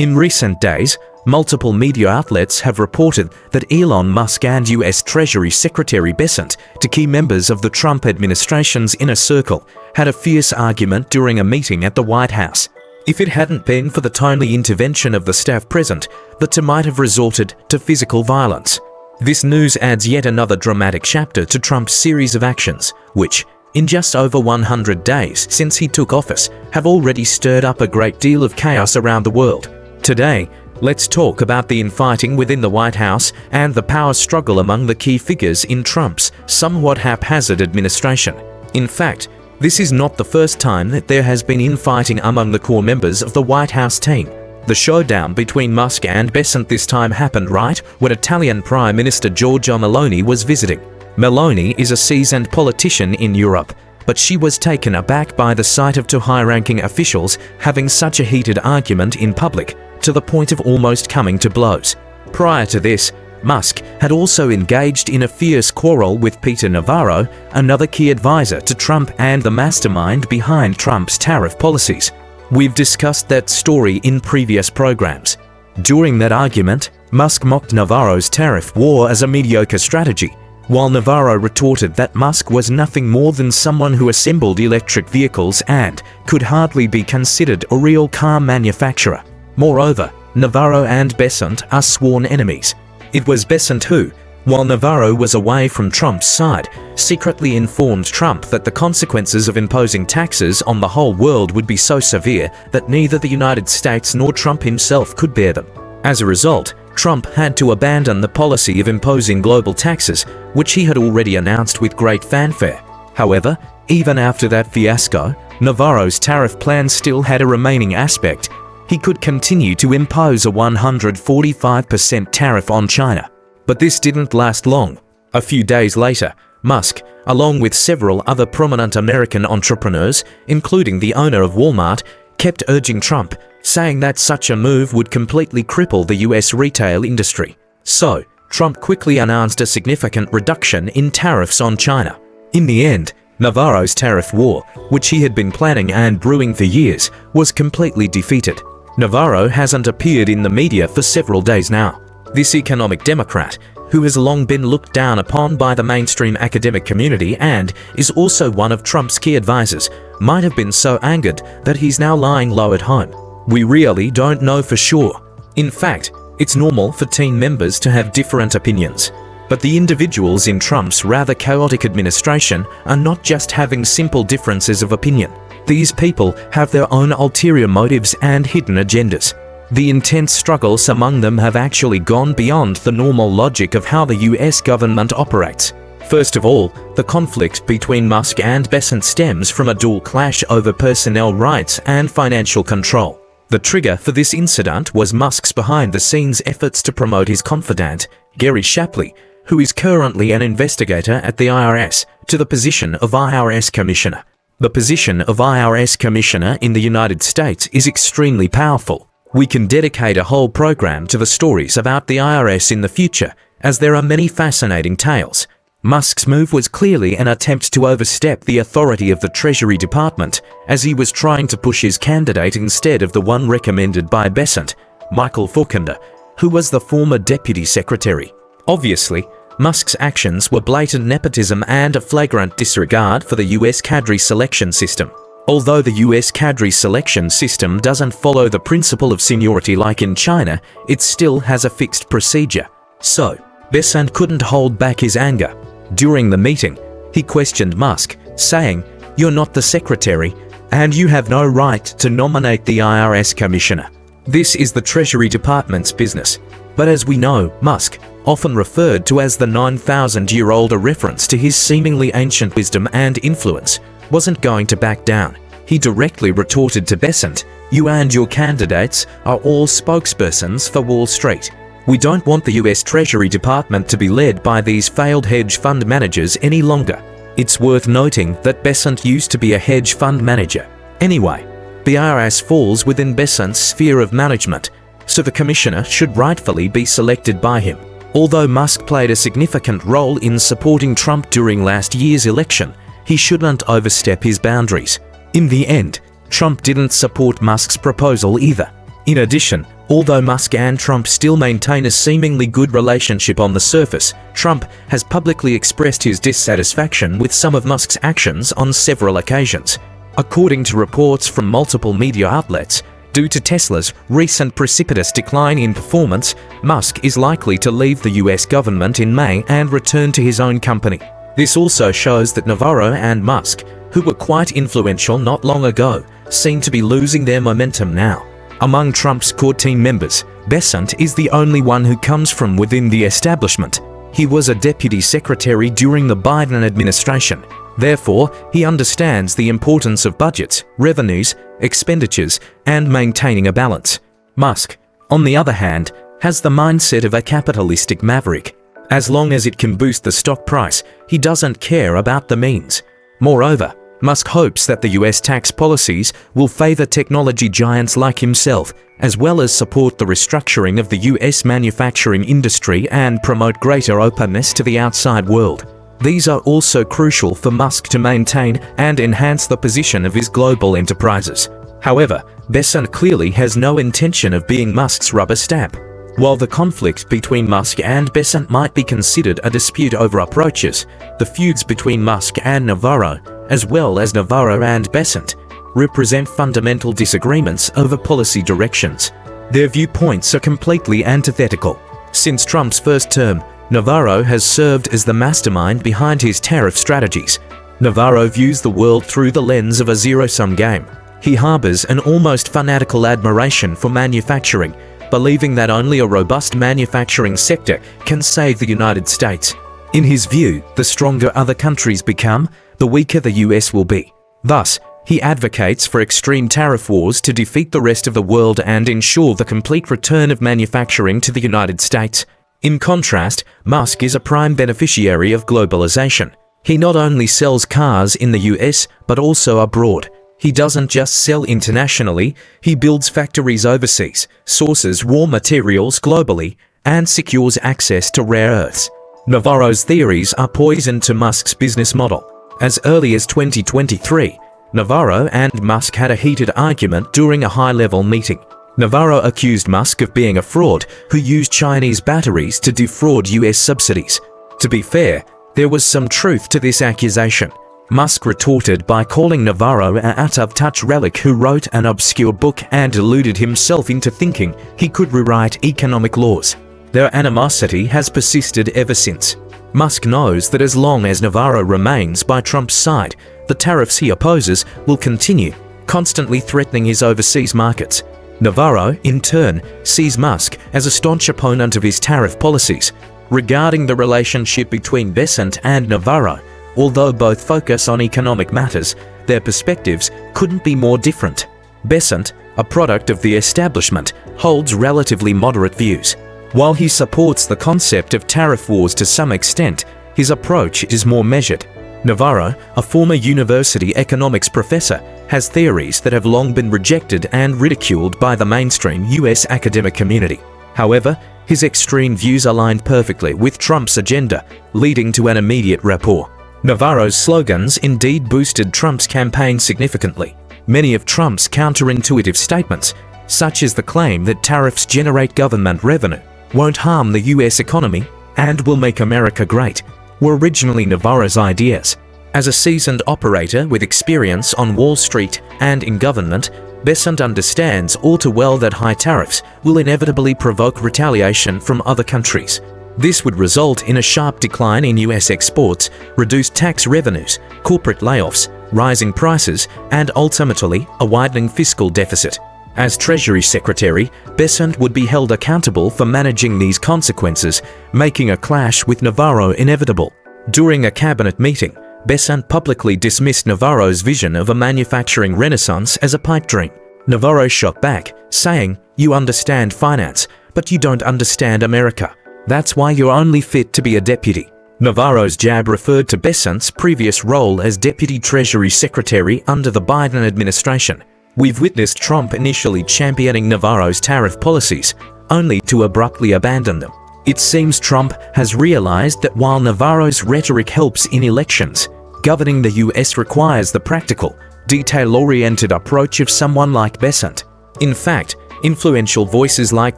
In recent days, multiple media outlets have reported that Elon Musk and US Treasury Secretary Bessant, two key members of the Trump administration's inner circle, had a fierce argument during a meeting at the White House. If it hadn't been for the timely intervention of the staff present, the two might have resorted to physical violence. This news adds yet another dramatic chapter to Trump's series of actions, which, in just over 100 days since he took office, have already stirred up a great deal of chaos around the world. Today, let's talk about the infighting within the White House and the power struggle among the key figures in Trump's somewhat haphazard administration. In fact, this is not the first time that there has been infighting among the core members of the White House team. The showdown between Musk and Bessant this time happened right when Italian Prime Minister Giorgia Meloni was visiting. Meloni is a seasoned politician in Europe, but she was taken aback by the sight of two high-ranking officials having such a heated argument in public, to the point of almost coming to blows. Prior to this, Musk had also engaged in a fierce quarrel with Peter Navarro, another key advisor to Trump and the mastermind behind Trump's tariff policies. We've discussed that story in previous programs. During that argument, Musk mocked Navarro's tariff war as a mediocre strategy, while Navarro retorted that Musk was nothing more than someone who assembled electric vehicles and could hardly be considered a real car manufacturer. Moreover, Navarro and Bessant are sworn enemies. It was Bessant who, while Navarro was away from Trump's side, secretly informed Trump that the consequences of imposing taxes on the whole world would be so severe that neither the United States nor Trump himself could bear them. As a result, Trump had to abandon the policy of imposing global taxes, which he had already announced with great fanfare. However, even after that fiasco, Navarro's tariff plan still had a remaining aspect. He could continue to impose a 145% tariff on China. But this didn't last long. A few days later, Musk, along with several other prominent American entrepreneurs, including the owner of Walmart, kept urging Trump, saying that such a move would completely cripple the US retail industry. So, Trump quickly announced a significant reduction in tariffs on China. In the end, Navarro's tariff war, which he had been planning and brewing for years, was completely defeated. Navarro hasn't appeared in the media for several days now. This economic Democrat, who has long been looked down upon by the mainstream academic community and is also one of Trump's key advisors, might have been so angered that he's now lying low at home. We really don't know for sure. In fact, it's normal for team members to have different opinions. But the individuals in Trump's rather chaotic administration are not just having simple differences of opinion. These people have their own ulterior motives and hidden agendas. The intense struggles among them have actually gone beyond the normal logic of how the US government operates. First of all, the conflict between Musk and Bessant stems from a dual clash over personnel rights and financial control. The trigger for this incident was Musk's behind-the-scenes efforts to promote his confidant, Gary Shapley, who is currently an investigator at the IRS, to the position of IRS Commissioner. The position of IRS Commissioner in the United States is extremely powerful. We can dedicate a whole program to the stories about the IRS in the future, as there are many fascinating tales. Musk's move was clearly an attempt to overstep the authority of the Treasury Department, as he was trying to push his candidate instead of the one recommended by Bessant, Michael Faulkner, who was the former Deputy Secretary. Obviously, Musk's actions were blatant nepotism and a flagrant disregard for the US cadre selection system. Although the US cadre selection system doesn't follow the principle of seniority like in China, it still has a fixed procedure. So, Bessant couldn't hold back his anger. During the meeting, he questioned Musk, saying, "You're not the secretary, and you have no right to nominate the IRS commissioner. This is the Treasury Department's business." But as we know, Musk, often referred to as the 9,000-year-old, a reference to his seemingly ancient wisdom and influence, wasn't going to back down. He directly retorted to Bessant, "You and your candidates are all spokespersons for Wall Street. We don't want the US Treasury Department to be led by these failed hedge fund managers any longer." It's worth noting that Bessant used to be a hedge fund manager. Anyway, the IRS falls within Bessant's sphere of management, so the commissioner should rightfully be selected by him. Although Musk played a significant role in supporting Trump during last year's election, he shouldn't overstep his boundaries. In the end, Trump didn't support Musk's proposal either. In addition, Although Musk and Trump still maintain a seemingly good relationship on the surface, Trump has publicly expressed his dissatisfaction with some of Musk's actions on several occasions. According to reports from multiple media outlets, due to Tesla's recent precipitous decline in performance, Musk is likely to leave the US government in May and return to his own company. This also shows that Navarro and Musk, who were quite influential not long ago, seem to be losing their momentum now. Among Trump's core team members, Bessant is the only one who comes from within the establishment. He was a deputy secretary during the Biden administration. Therefore, he understands the importance of budgets, revenues, expenditures, and maintaining a balance. Musk, on the other hand, has the mindset of a capitalistic maverick. As long as it can boost the stock price, he doesn't care about the means. Moreover, Musk hopes that the US tax policies will favor technology giants like himself, as well as support the restructuring of the US manufacturing industry and promote greater openness to the outside world. These are also crucial for Musk to maintain and enhance the position of his global enterprises. However, Bessant clearly has no intention of being Musk's rubber stamp. While the conflict between Musk and Bessant might be considered a dispute over approaches, the feuds between Musk and Navarro, as well as Navarro and Bessant, represent fundamental disagreements over policy directions. Their viewpoints are completely antithetical. Since Trump's first term, Navarro has served as the mastermind behind his tariff strategies. Navarro views the world through the lens of a zero-sum game. He harbors an almost fanatical admiration for manufacturing, believing that only a robust manufacturing sector can save the United States. In his view, the stronger other countries become, the weaker the US will be. Thus, he advocates for extreme tariff wars to defeat the rest of the world and ensure the complete return of manufacturing to the United States. In contrast, Musk is a prime beneficiary of globalization. He not only sells cars in the US, but also abroad. He doesn't just sell internationally, he builds factories overseas, sources raw materials globally, and secures access to rare earths. Navarro's theories are poison to Musk's business model. As early as 2023, Navarro and Musk had a heated argument during a high-level meeting. Navarro accused Musk of being a fraud who used Chinese batteries to defraud US subsidies. To be fair, there was some truth to this accusation. Musk retorted by calling Navarro an out-of-touch relic who wrote an obscure book and deluded himself into thinking he could rewrite economic laws. Their animosity has persisted ever since. Musk knows that as long as Navarro remains by Trump's side, the tariffs he opposes will continue, constantly threatening his overseas markets. Navarro, in turn, sees Musk as a staunch opponent of his tariff policies. Regarding the relationship between Bessant and Navarro, although both focus on economic matters, their perspectives couldn't be more different. Bessant, a product of the establishment, holds relatively moderate views. While he supports the concept of tariff wars to some extent, his approach is more measured. Navarro, a former university economics professor, has theories that have long been rejected and ridiculed by the mainstream US academic community. However, his extreme views aligned perfectly with Trump's agenda, leading to an immediate rapport. Navarro's slogans indeed boosted Trump's campaign significantly. Many of Trump's counterintuitive statements, such as the claim that tariffs generate government revenue, won't harm the US economy, and will make America great, were originally Navarro's ideas. As a seasoned operator with experience on Wall Street and in government, Bessant understands all too well that high tariffs will inevitably provoke retaliation from other countries. This would result in a sharp decline in US exports, reduced tax revenues, corporate layoffs, rising prices, and ultimately a widening fiscal deficit. As Treasury Secretary, Bessant would be held accountable for managing these consequences, making a clash with Navarro inevitable. During a cabinet meeting, Bessant publicly dismissed Navarro's vision of a manufacturing renaissance as a pipe dream. Navarro shot back, saying, "You understand finance, but you don't understand America. That's why you're only fit to be a deputy." Navarro's jab referred to Bessant's previous role as Deputy Treasury Secretary under the Biden administration. We've witnessed Trump initially championing Navarro's tariff policies, only to abruptly abandon them. It seems Trump has realized that while Navarro's rhetoric helps in elections, governing the US requires the practical, detail-oriented approach of someone like Bessant. In fact, Influential voices like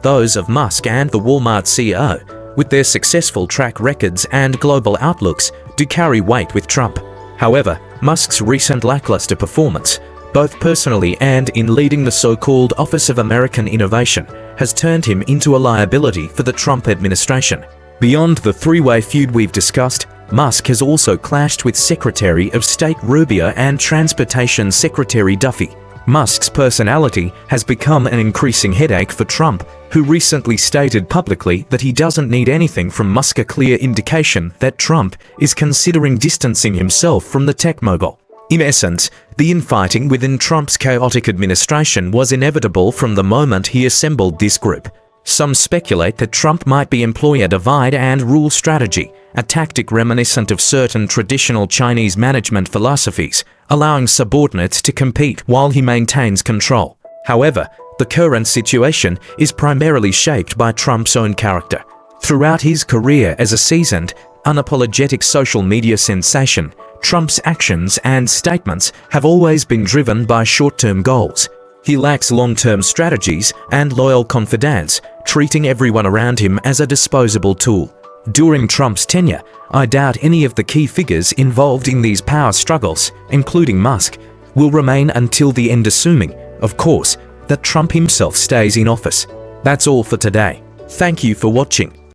those of Musk and the Walmart CEO, with their successful track records and global outlooks, do carry weight with Trump. However, Musk's recent lackluster performance, both personally and in leading the so-called Office of American Innovation, has turned him into a liability for the Trump administration. Beyond the three-way feud we've discussed, Musk has also clashed with Secretary of State Rubio and Transportation Secretary Duffy. Musk's personality has become an increasing headache for Trump, who recently stated publicly that he doesn't need anything from Musk, a clear indication that Trump is considering distancing himself from the tech mogul. In essence, the infighting within Trump's chaotic administration was inevitable from the moment he assembled this group. Some speculate that Trump might be employing a divide-and-rule strategy, a tactic reminiscent of certain traditional Chinese management philosophies, allowing subordinates to compete while he maintains control. However, the current situation is primarily shaped by Trump's own character. Throughout his career as a seasoned, unapologetic social media sensation, Trump's actions and statements have always been driven by short-term goals. He lacks long-term strategies and loyal confidants, treating everyone around him as a disposable tool. During Trump's tenure, I doubt any of the key figures involved in these power struggles, including Musk, will remain until the end, assuming, of course, that Trump himself stays in office. That's all for today. Thank you for watching.